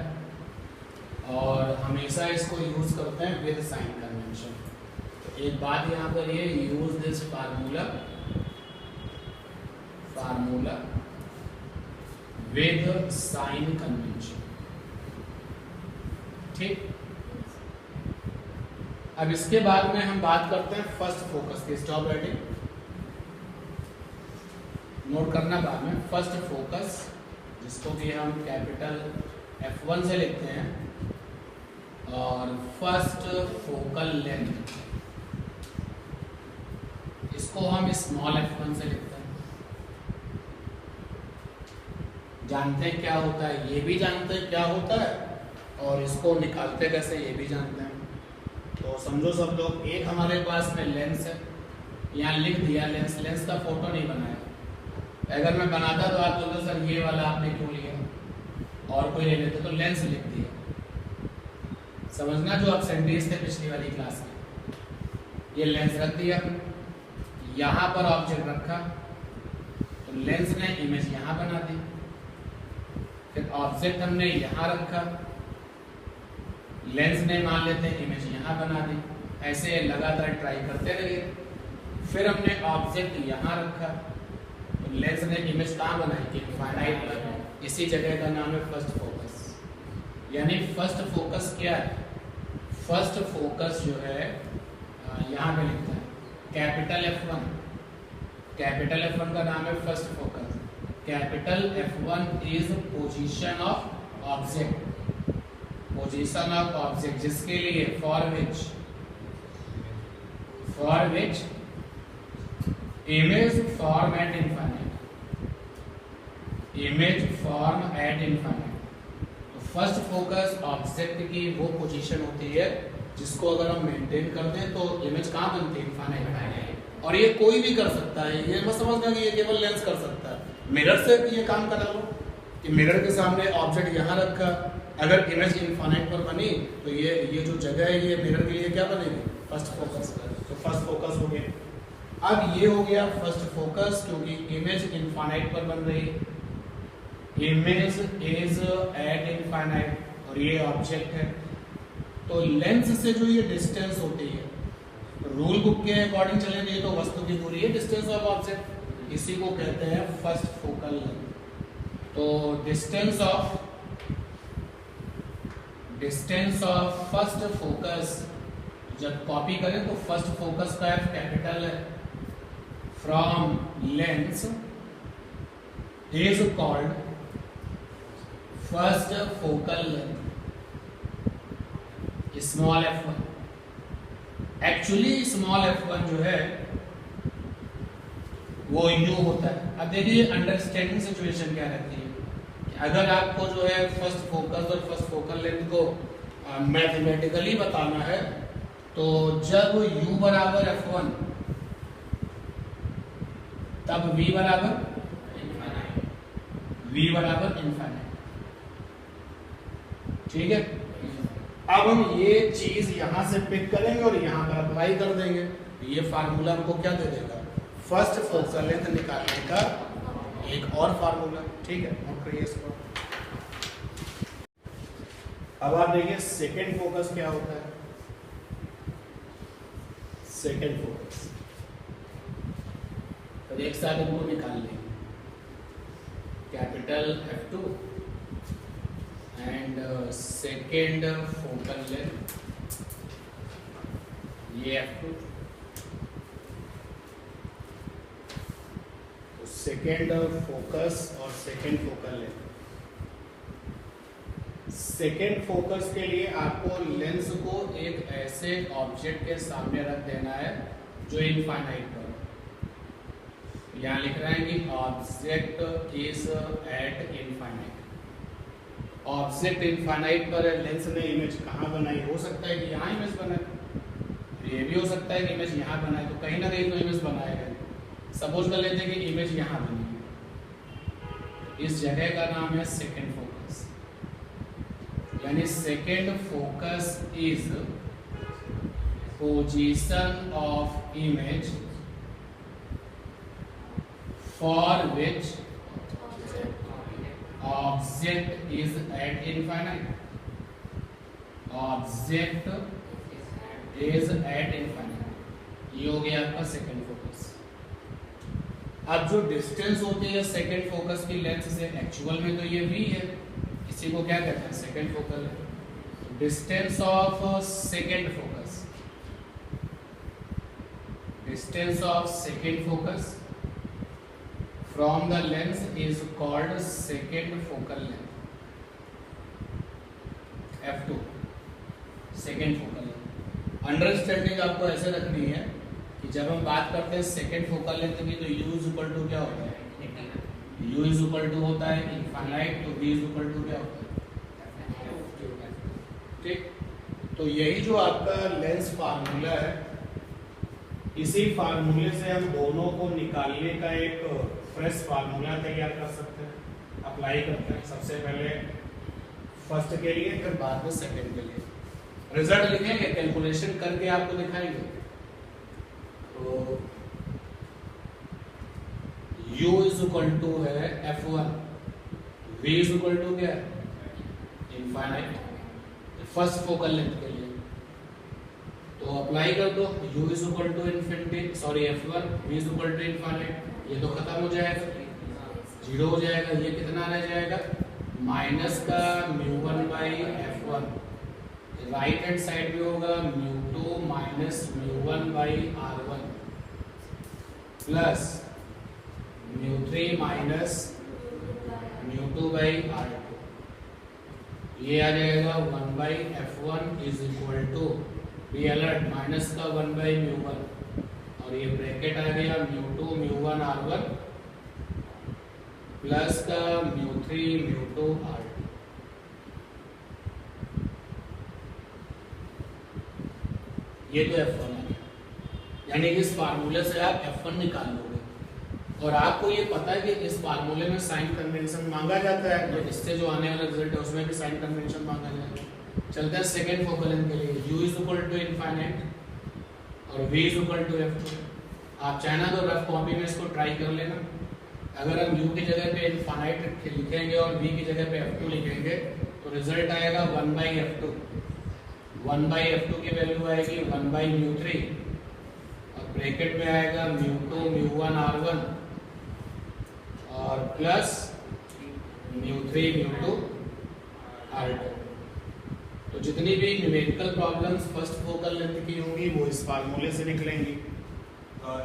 और हमेशा इसको यूज करते हैं विद साइन कन्वेंशन। तो एक बात यहाँ पर ये, use this formula with sign convention. ठीक, अब इसके बाद में हम बात करते हैं फर्स्ट फोकस की। स्टॉप राइटिंग, नोट करना बाद में। फर्स्ट फोकस, जिसको कि हम कैपिटल F1 से लिखते हैं, और फर्स्ट फोकल लेंथ इसको हम स्मॉल f1 से लिखते हैं। जानते हैं क्या होता है, ये भी जानते हैं क्या होता है, और इसको निकालते कैसे ये भी जानते हैं। तो समझो सब लोग, एक हमारे पास में लेंस है, यहाँ लिख दिया लेंस, लेंस का फोटो नहीं बनाया। अगर मैं बनाता तो आप बोलते सर ये वाला आपने क्यों लिया, और कोई ले लेते तो लेंस लिख दिया। समझना जो आप सेंटेंस थे पिछली वाली क्लास में, ये लेंस रख दिया, यहाँ पर ऑब्जेक्ट रखा तो लेंस ने इमेज यहाँ बना दी, फिर ऑब्जेक्ट हमने यहाँ रखा, लेंस ने मान लेते हैं इमेज यहाँ बना दी। ऐसे लगातार ट्राई करते रहिए। फिर हमने ऑब्जेक्ट यहाँ रखा तो लेंस ने इमेज कहाँ बनाई, इनफाइनाइट पर। इसी जगह का नाम है फर्स्ट फोकस। यानी फर्स्ट फोकस क्या है, फर्स्ट फोकस जो है यहाँ पे लिखता है कैपिटल F1। कैपिटल F1 का नाम है first focus. Capital F1 is position of object, position of object जिसके लिए for which image form eight infinite, image form eight infinite. तो फर्स्ट फोकस ऑब्जेक्ट की वो पोजीशन होती है जिसको अगर हम मेंटेन कर दें तो इमेज कहाँ बनती है, इनफाइनाइट। और ये कोई भी कर सकता है, ये मत समझना कि ये केवल लेंस कर सकता है। मिरर से ये काम करा लो कि मिरर के सामने ऑब्जेक्ट यहाँ रखा, अगर इमेज इनफाइनाइट पर बनी तो ये जो जगह है ये मिरर के लिए क्या बनेगी, फर्स्ट फोकस। तो फर्स्ट फोकस हो गया। अब ये हो गया फर्स्ट फोकस क्योंकि इमेज इनफाइनाइट पर बन रही है, इमेज इज एट इनफाइनाइट और ये ऑब्जेक्ट है। तो लेंस से जो ये डिस्टेंस होती है, रूल बुक के अकॉर्डिंग चले गए तो वस्तु की दूरी है डिस्टेंस ऑफ ऑब्जेक्ट, इसी को कहते हैं फर्स्ट फोकल लेंथ। तो डिस्टेंस ऑफ फर्स्ट फोकस जब कॉपी करें तो फर्स्ट फोकस का F कैपिटल है, from lens is called first focal length small f1। Actually small f1 जो है वो u होता है। अब देखिए अंडरस्टैंडिंग सिचुएशन क्या रहती है, अगर आपको जो है फर्स्ट फोकस और फर्स्ट फोकल लेंथ को मैथमेटिकली बताना है तो जब u बराबर f1 तब v बराबर इनफाइनाइट। ठीक है, अब हम ये चीज यहां से पिक करेंगे और यहां पर अप्लाई कर देंगे। ये फार्मूला हमको क्या दे देगा, फर्स्ट फोकल लेंथ निकालने का एक और फार्मूला। ठीक है, नोट करिए इसको। अब आप देखिए सेकेंड फोकस क्या होता है। सेकेंड फोकस तो एक साथ इनको निकाल लेंगे, capital F2 and second focal length ये F2। तो सेकेंड फोकस और second focal length. Second focus के लिए आपको लेंस को एक ऐसे ऑब्जेक्ट के सामने रख देना है जो इनफाइनाइट पर। यहाँ लिख रहे हैं कि object is eight infinite. Object infinite पर है, लेंस ने इमेज कहाँ बनाई, हो सकता है कि यहाँ इमेज बनाए, ये भी हो सकता है कि इमेज यहाँ बनाए, तो कहीं ना कहीं तो इमेज बनाएगा। सपोज कर लेते हैं कि इमेज यहाँ बनी है, इस जगह का नाम है सेकेंड फोकस। यानी second focus is position of image for which object is eight infinite. Object is eight infinite, ये हो गया आपका सेकेंड फोकस। अब जो डिस्टेंस होती है सेकेंड फोकस की लेंथ से, एक्चुअल में तो ये v है, इसी को क्या कहते हैं, सेकेंड फोकल है। Distance of second focus, distance of second focus from the lens is called second focal length, F2 second focal length। Understanding आपको ऐसे रखनी है कि जब हम बात करते हैं सेकेंड फोकल लेंथ की तो u इज इक्वल टू क्या होता है, u इज इक्वल टू होता है इनफाइनाइट, तो v इज इक्वल टू क्या होता है। ठीक, तो यही जो आपका लेंस फार्मूला है, इसी फार्मूले से हम दोनों को निकालने का एक फ्रेश फार्मूला तैयार कर सकते हैं, अप्लाई करते हैं। सबसे पहले फर्स्ट के लिए, फिर बाद में सेकंड के लिए। रिजल्ट लिखेंगे, कैलकुलेशन करके आपको दिखाएंगे। तो u इज इक्वल टू है f1, v is equal to क्या है, इनफाइनाइट, फर्स्ट फोकल लेंथ के लिए। तो अप्लाई कर दो, u is equal to infinity, sorry f1, v is equal to infinite, ये तो खत्म हो जाएगा, जीरो हो जाएगा। ये कितना रह जाएगा, माइनस का μ1 by f1, right hand side में होगा μ2 minus μ1 by r1 plus μ3 minus μ2 by r2। ये आ जाएगा 1 by f1 is equal to, be alert, minus का 1 बाई μ1 और ये ब्रैकेट आ गया μ2 μ1 r1 प्लस का μ3 μ2 r2। ये तो f1 आ गया, यानी कि इस फार्मूले से आप f1 निकाल लोगे। और आपको ये पता है कि इस फार्मूले में साइन कन्वेंशन मांगा जाता है, तो इससे जो आने वाला रिजल्ट है उसमें भी साइन कन्वेंशन मांगा जाएगा। चलते हैं सेकंड फोकल लेंथ के लिए, u is equal to infinite और v is equal to f2। आप चाहे ना तो रफ कॉपी में इसको ट्राई कर लेना। अगर हम u की जगह पे इनफाइनाइट लिखेंगे और v की जगह पे f2 लिखेंगे तो रिजल्ट आएगा 1 बाई f2। 1 बाई f2 की वैल्यू आएगी 1 बाई μ3 और ब्रैकेट में आएगा μ2 μ1 r1 और प्लस μ3 μ2 r2। तो जितनी भी numerical problems first focal length की होंगी वो इस फार्मूले से निकलेंगी,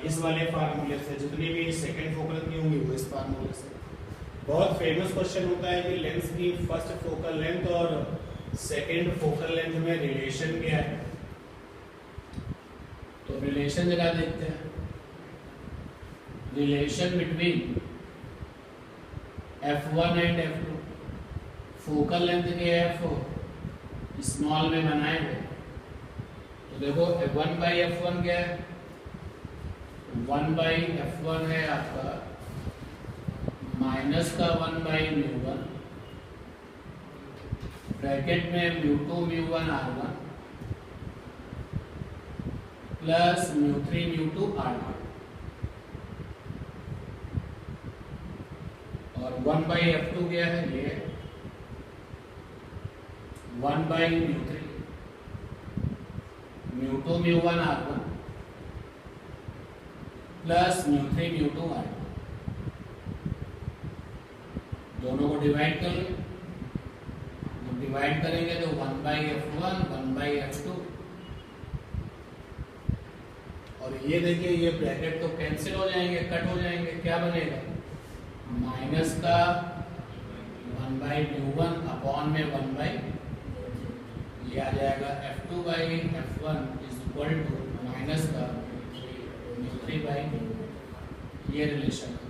इस वाले फार्मूले से। जितनी भी सेकंड फोकल की होंगी वो इस फार्मूले से। बहुत फेमस क्वेश्चन होता है कि लेंस की फर्स्ट फोकल लेंथ और सेकंड फोकल लेंथ में रिलेशन क्या है। तो रिलेशन जरा देखते हैं, relation between f1 and f2, focal length के f स्मॉल में बनाएंगे तो देखो 1 बाई f1 क्या है, 1 बाई f1 है आपका माइनस का 1 बाई μ1 ब्रैकेट में μ2 μ1 r1 प्लस μ3 μ2 r2 और 1 बाई f2 क्या है, ये 1 बाई μ3 μ2 μ1 r1 प्लस μ3 μ2 r2। दोनों को डिवाइड कर लें, जब डिवाइड करेंगे तो 1 बाई f1 1 बाई f2 और ये देखिए ये ब्रैकेट तो कैंसिल हो जाएंगे, कट हो जाएंगे, क्या बनेगा माइनस का 1 बाई μ1 अपॉन में 1 बाई, ये आ जाएगा f2 by f1 is equal to minus का μ3 बाई, ये रिलेशन है।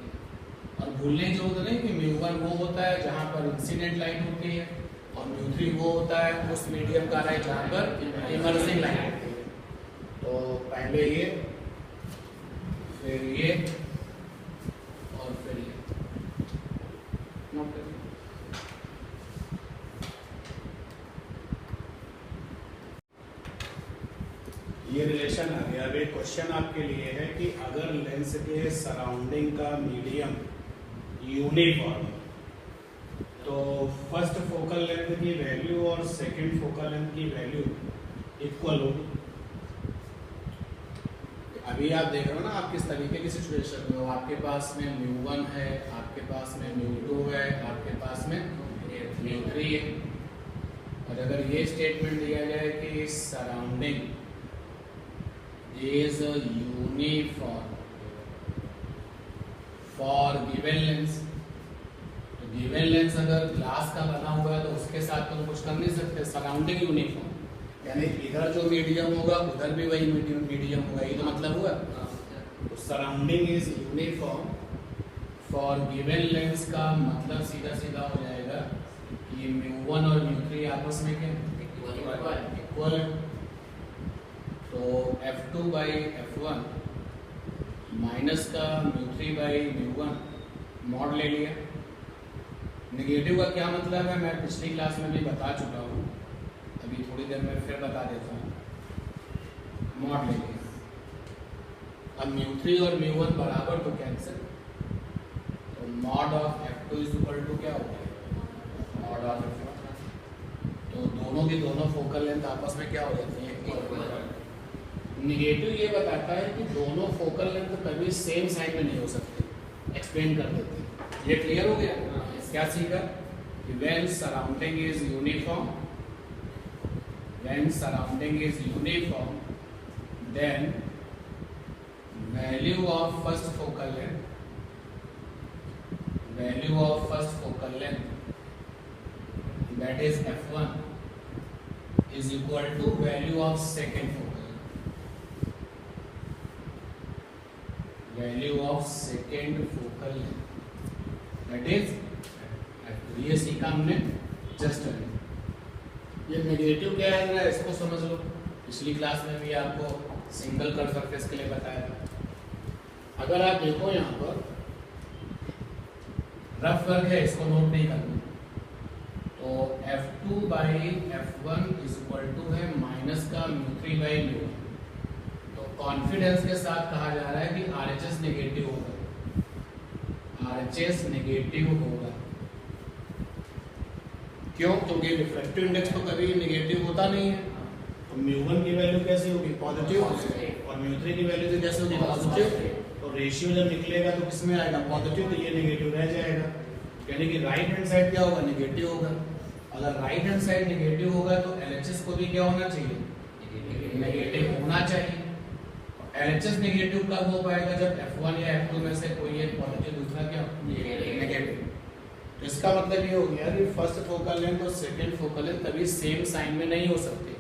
और भूलने की जरूरत नहीं कि μ1 वो होता है जहाँ पर इंसिडेंट लाइट होती है और μ3 वो होता है उस मीडियम का लाइट जहाँ पर इमर्सिंग लाइट होती है। तो पहले ये, फिर ये और फिर ये नोट करिए। ये रिलेशन आ गया। अब एक क्वेश्चन आपके लिए है कि अगर लेंस के सराउंडिंग का मीडियम यूनिफॉर्म तो फर्स्ट फोकल लेंथ की वैल्यू और सेकंड फोकल लेंथ की वैल्यू इक्वल होगी। अभी आप देख रहे हो ना आप किस तरीके की सिचुएशन में हो, आपके पास में μ1 है, आपके पास में μ2 है, आपके पास में μ3 है। और अगर ये स्टेटमेंट दिया जाए कि surrounding is uniform for given lens, तो गिवन लेंस अगर ग्लास का बना हुआ है तो उसके साथ तुम कुछ कर नहीं सकते। सराउंडिंग यूनिफॉर्म यानी इधर जो मीडियम होगा उधर भी वही मीडियम होगा, ये तो मतलब हुआ। तो surrounding is uniform for given lens का मतलब सीधा सीधा हो जाएगा कि μ1 और μ3 आपस में क्या इक्वल है। तो f2 बाई f1 माइनस का μ3 बाई μ1 मॉड ले लिया। नेगेटिव का क्या मतलब है मैं पिछली क्लास में भी बता चुका हूँ, अभी थोड़ी देर में फिर बता देता हूँ। मॉड ले लिया, अब μ3 और μ1 बराबर तो कैंसिल, तो mod of f2 is equal to क्या हो गया मॉड ऑफ f1, तो दोनों की दोनों फोकल लेंथ आपस में क्या हो जाती है। नेगेटिव ये बताता है कि दोनों फोकल लेंथ कभी सेम साइड में नहीं हो सकते, एक्सप्लेन कर देते हैं। ये क्लियर हो गया? क्या सीखा? When surrounding is uniform, then value of first focal length, that is f1, is equal to value of second focal length, that is ये सीखा हमने जस्ट अभी। ये नेगेटिव क्या है इसको समझ लो, पिछली क्लास में भी आपको सिंगल कर्व सरफेस के लिए बताया था। अगर आप देखो यहाँ पर रफ वर्क है, इसको नोट नहीं करना, तो f2 by f1 is equal to है माइनस का μ3 बाई μ1, तो कॉन्फिडेंस के साथ कहा जा रहा है कि RHS नेगेटिव होगा। क्यों? क्योंकि रिफ्रैक्टिव इंडेक्स तो कभी नेगेटिव होता नहीं है, तो μ1 की वैल्यू कैसी होगी पॉजिटिव, और μ3 की वैल्यू तो कैसे होगी पॉजिटिव, तो रेशियो जब निकलेगा तो किसमें आएगा पॉजिटिव, तो ये नेगेटिव रह जाएगा, यानी कि राइट हैंड साइड क्या होगा नेगेटिव होगा। अगर राइट हैंड साइड नेगेटिव होगा तो LHS को भी क्या होना चाहिए नेगेटिव होना चाहिए। LHS नेगेटिव कब हो पाएगा जब f1 या f2 में से कोई एक पॉजिटिव दूसरा क्या नेगेटिव। तो इसका मतलब ये हो गया कि फर्स्ट फोकल लेंथ और सेकंड फोकल लेंथ कभी सेम साइन में नहीं हो सकते।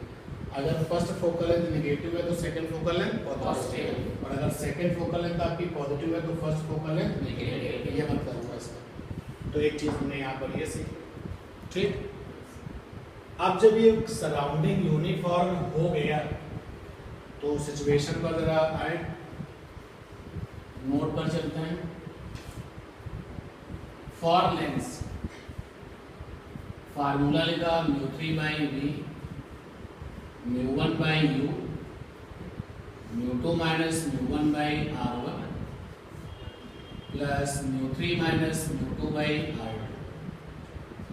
अगर फर्स्ट फोकल लेंथ नेगेटिव है तो सेकंड फोकल लेंथ पॉजिटिव, और अगर सेकंड फोकल लेंथ आपकी पॉजिटिव है तो फर्स्ट फोकल लेंथ नेगेटिव, ये मतलब हुआ इसका। तो एक चीज हमने यहाँ पर ये सीखी, ठीक। अब जब ये सराउंडिंग यूनिफॉर्म हो गया तो सिचुएशन पर जरा आए, नोट पर चलते हैं। फॉर लेंस फार्मूला लिखा μ3 by v, μ1 by u, μ2 minus μ1 by r1 plus μ3 minus μ2 by r1।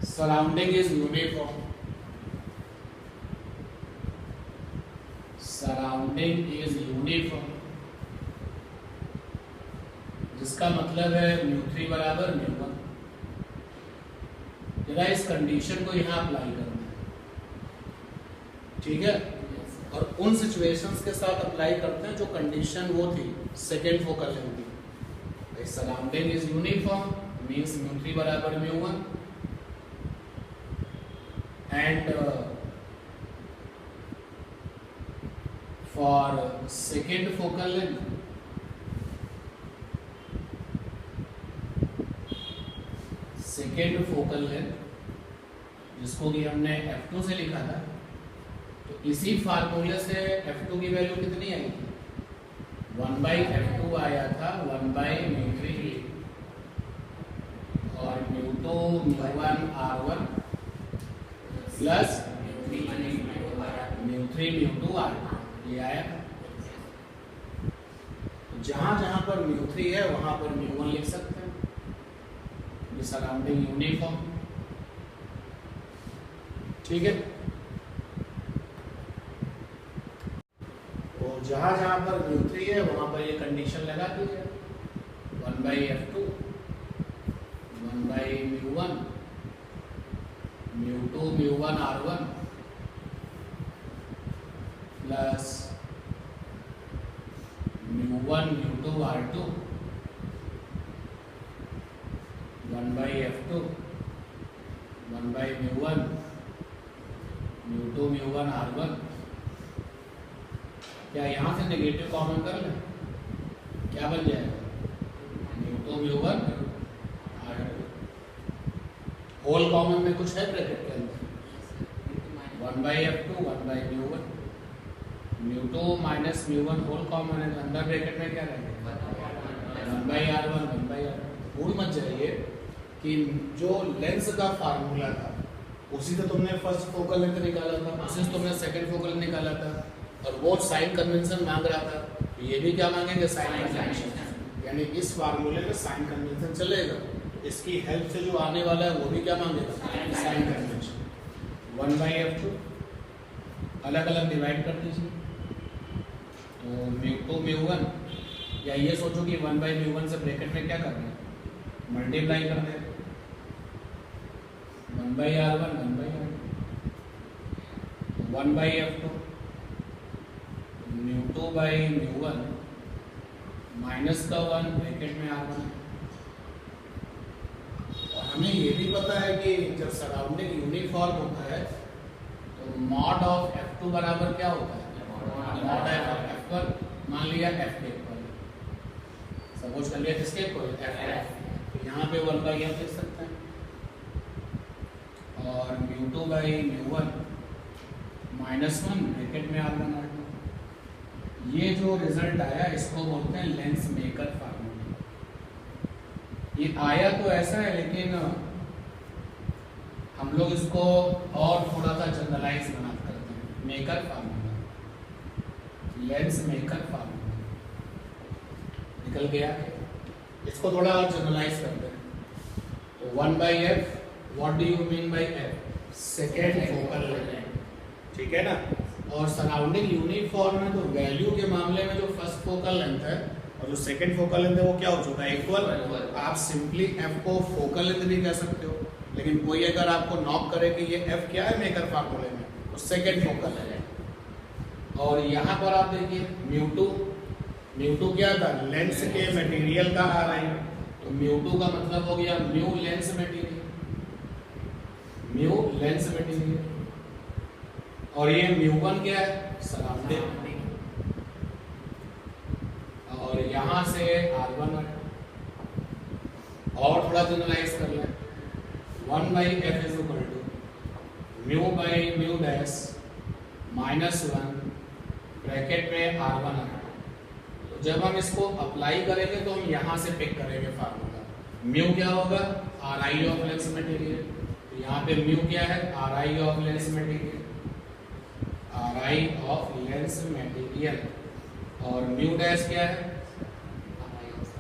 Surrounding is uniform, जिसका मतलब है μ3 बराबर μ1। जरा इस कंडीशन को यहाँ अप्लाई करना है, ठीक है, और उन सिचुएशंस के साथ अप्लाई करते हैं जो कंडीशन वो थी सेकेंड फोकल लेंथ की। सराउंडिंग इज यूनिफॉर्म मींस μ3 बराबर μ1 and for second focal length जिसको कि हमने f2 से लिखा था, तो इसी फार्मूले से f2 की वैल्यू कितनी आई थी 1 बाई f2 आया था 1 बाई μ3 और μ2 μ1 r1 प्लस μ3 μ2 r2 ये आया था। जहां जहां पर μ3 है वहां पर μ1 लिख सकते हैं, सराउंडिंग यूनिफॉर्म, ठीक है। और जहां जहां पर μ3 है वहां पर ये कंडीशन लगा दीजिए 1 by f2 1 by μ1 μ2 μ1 r1 plus μ1 μ2 r2 1 by f2 1 by μ1 μ2 μ1 r1। क्या यहाँ से नेगेटिव कॉमन कर लें, क्या बन जाएगा μ2 μ1 r2। होल कॉमन में कुछ है ब्रैकेट के अंदर 1 by f2 1 by μ1 μ2 minus μ1 whole common है, अंदर ब्रैकेट में क्या रहेगा 1 बाई r1 1 बाई r2। भूल मत जाइए कि जो लेंस का फार्मूला था उसी से तुमने फर्स्ट फोकल लेंथ निकाला था, उसी से तुमने सेकंड फोकल लेंथ निकाला था, और वो साइन कन्वेंशन मांग रहा था, तो ये भी क्या मांगेंगे? Sign convention. यानी इस फार्मूले में साइन कन्वेंशन चलेगा, इसकी हेल्प से जो आने वाला है वो भी क्या मांगेगा? Sign convention. 1/f2 अलग अलग डिवाइड कर दीजिए, तो μ2 μ1, या ये सोचो कि 1/μ1 से ब्रैकेट में क्या करना है? मल्टीप्लाई कर दें, 1/r1 1/r2 1/f2 μ2/μ1 माइनस का 1 ब्रैकेट में r1। और हमें ये भी पता है कि जब सराउंडिंग यूनिफॉर्म होता है तो मॉड ऑफ f2 बराबर क्या होता है? Mod of f1। मान लिया f के इक्वल, सपोज कर लिया किसके इक्वल? f। तो यहाँ पे 1/f लिख सकते हैं, और μ2/μ1 -1 ब्रैकेट में r1 r2। ये जो रिजल्ट आया इसको बोलते हैं लेंस मेकर फार्मूला। ये आया तो ऐसा है, लेकिन हम लोग इसको और थोड़ा सा जनरलाइज बना करते हैं। Maker formula, lens maker formula निकल गया, इसको थोड़ा और जनरलाइज करते हैं। तो 1/f, what do you mean by f? Second focal length, ठीक है ना। और सराउंडिंग यूनिफॉर्म है, तो वैल्यू के मामले में जो फर्स्ट फोकल लेंथ है और जो सेकंड फोकल लेंथ है वो क्या हो चुका है? इक्वल। आप सिंपली f को फोकल लेंथ भी कह सकते हो, लेकिन कोई अगर आपको नॉक करे कि ये f क्या है मेकर फार्मूले में, तो सेकंड फोकल है। और यहाँ पर आप देखिए μ2 क्या था? लेंस के मटेरियल का आ रहा है, तो μ2 का मतलब हो गया mu lens material, mu lens material. और ये μ1 क्या है? सराउंडिंग। और यहां से r1 है। और थोड़ा जनरलाइज कर लें, 1/f is equal to μ/μ dash -1 bracket में r1 है। तो जब हम इसको अप्लाई करेंगे तो हम यहां से पिक करेंगे फार्मूला। म्यू क्या होगा? ri of lens material. तो यहाँ पे म्यू क्या है? ri of lens material, ri of lens material. और म्यू डैश क्या है?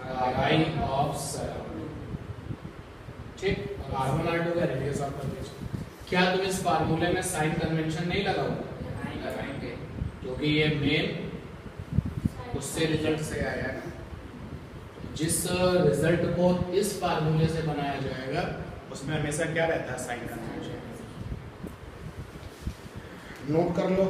ri ऑफ सराउंडिंग, ठीक। और r1 r2 का रेडियस ऑफ कर्वेचर। क्या तुम इस फार्मूले में साइन कन्वेंशन नहीं लगाओगे? नहीं लगाएंगे, क्योंकि ये मेन उससे रिजल्ट से आया है। जिस रिजल्ट को इस फार्मूले से बनाया जाएगा उसमें हमेशा क्या रहता है? Sign convention. नोट कर लो।